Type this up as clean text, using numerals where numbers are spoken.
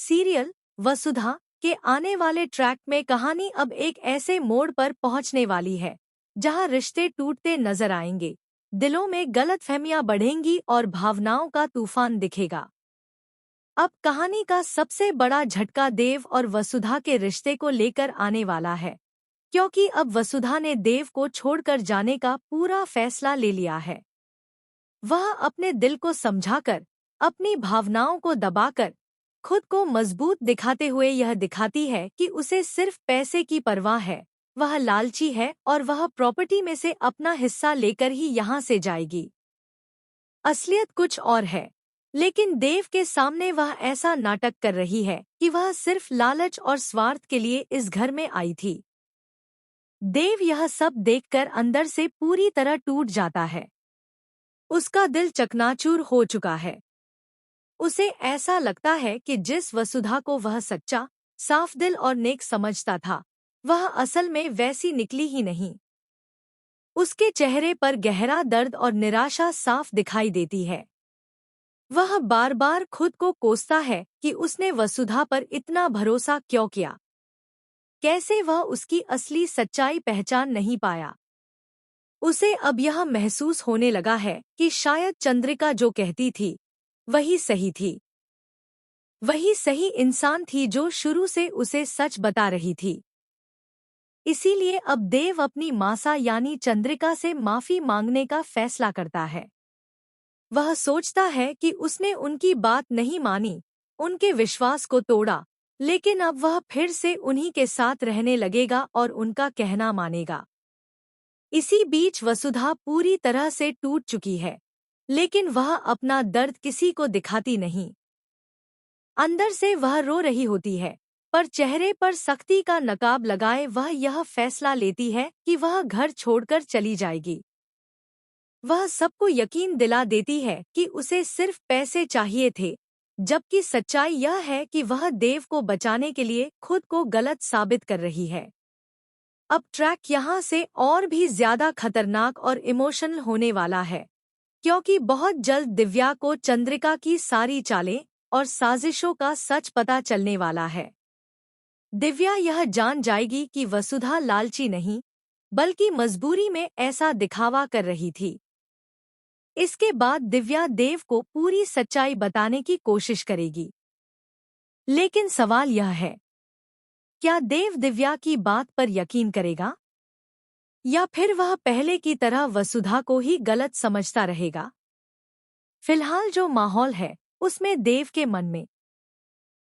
Serial वसुधा के आने वाले ट्रैक में कहानी अब एक ऐसे मोड़ पर पहुंचने वाली है जहां रिश्ते टूटते नजर आएंगे, दिलों में गलतफहमियां बढ़ेंगी और भावनाओं का तूफान दिखेगा। अब कहानी का सबसे बड़ा झटका देव और वसुधा के रिश्ते को लेकर आने वाला है, क्योंकि अब वसुधा ने देव को छोड़कर जाने का पूरा फैसला ले लिया है। वह अपने दिल को समझाकर, अपनी भावनाओं को दबाकर, खुद को मजबूत दिखाते हुए यह दिखाती है कि उसे सिर्फ पैसे की परवाह है। वह लालची है और वह प्रॉपर्टी में से अपना हिस्सा लेकर ही यहाँ से जाएगी। असलियत कुछ और है, लेकिन देव के सामने वह ऐसा नाटक कर रही है कि वह सिर्फ लालच और स्वार्थ के लिए इस घर में आई थी। देव यह सब देखकर अंदर से पूरी तरह टूट जाता है। उसका दिल चकनाचूर हो चुका है। उसे ऐसा लगता है कि जिस वसुधा को वह सच्चा, साफ दिल और नेक समझता था, वह असल में वैसी निकली ही नहीं। उसके चेहरे पर गहरा दर्द और निराशा साफ दिखाई देती है। वह बार बार खुद को कोसता है कि उसने वसुधा पर इतना भरोसा क्यों किया। कैसे वह उसकी असली सच्चाई पहचान नहीं पाया। उसे अब यह महसूस होने लगा है कि शायद चंद्रिका जो कहती थी वही सही थी। वही सही इंसान थी जो शुरू से उसे सच बता रही थी। इसीलिए अब देव अपनी मासा यानी चंद्रिका से माफी मांगने का फैसला करता है। वह सोचता है कि उसने उनकी बात नहीं मानी, उनके विश्वास को तोड़ा, लेकिन अब वह फिर से उन्हीं के साथ रहने लगेगा और उनका कहना मानेगा। इसी बीच वसुधा पूरी तरह से टूट चुकी है, लेकिन वह अपना दर्द किसी को दिखाती नहीं। अंदर से वह रो रही होती है, पर चेहरे पर सख्ती का नकाब लगाए वह यह फैसला लेती है कि वह घर छोड़कर चली जाएगी। वह सबको यकीन दिला देती है कि उसे सिर्फ पैसे चाहिए थे, जबकि सच्चाई यह है कि वह देव को बचाने के लिए खुद को गलत साबित कर रही है। अब ट्रैक यहाँ से और भी ज्यादा खतरनाक और इमोशनल होने वाला है, क्योंकि बहुत जल्द दिव्या को चंद्रिका की सारी चालें और साजिशों का सच पता चलने वाला है। दिव्या यह जान जाएगी कि वसुधा लालची नहीं, बल्कि मजबूरी में ऐसा दिखावा कर रही थी। इसके बाद दिव्या देव को पूरी सच्चाई बताने की कोशिश करेगी। लेकिन सवाल यह है, क्या देव दिव्या की बात पर यकीन करेगा, या फिर वह पहले की तरह वसुधा को ही गलत समझता रहेगा? फिलहाल जो माहौल है, उसमें देव के मन में